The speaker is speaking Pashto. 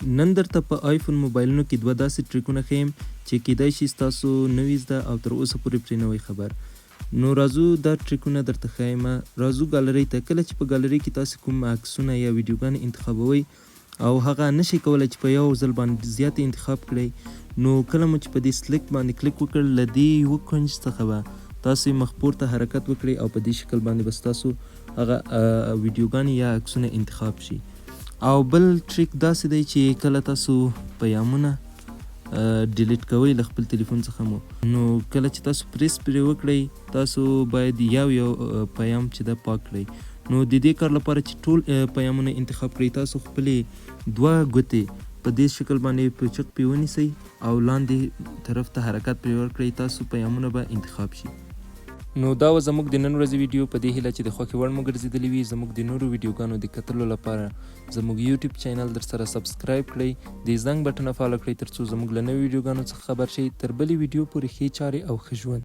نن درته په آیفون موبایلونو کې دوه داسې ټریکونه ښیم چې کیدای شي ستاسو نوي زده او تر اوسه پورې پرې نه وئ خبر. نو راځو دا ټریکونه درته ښایم. راځو ګالرۍ ته. کله چې په ګالرۍ کې تاسې کوم عکسونه یا ویډیوګانې انتخابوئ او هغه نشئ کولی چې په یو ځل باندې زیاتې انتخاب کړئ، نو کله مو چې په دې سلیکټ باندې کلیک وکړ، له دې یوه کونج څخه به تاسې مخ پورته حرکت وکړئ او په دې شکل باندې به ستاسو هغه ویډیوګانې یا عکسونه انتخاب شي. او بل ټریک داسې دی چې کله تاسو پیغامونه ډیلیټ کوئ له خپل تلیفون څخه مو، نو کله چې تاسو پریس پرې وکړئ، تاسو باید یو پیغام چې ده پاک کړئ. نو د دې کار لپاره چې ټول پیغامونه انتخاب کړئ، تاسو خپلې دوه ګوتې په دې شکل باندې په چک پې ونیسئ او لاندې طرف ته حرکت پرې ورکړئ، تاسو پیغامونه به انتخاب شي. نو دا و زموږ د نن ورځې ویډیو. په دې هیله چې د خوښې وړ مو ګرځېدلې وي. زموږ د نورو ویډیوګانو د کتلو لپاره زموږ یوټیوب چینل در سره سبسکرایب کړئ، د زنګ بټنه فالو کړئ تر څو زموږ له نوې ویډیوګانو څخه خبر شئ. تر بلې ویډیو پورې ښې چارې او ښه ژوند.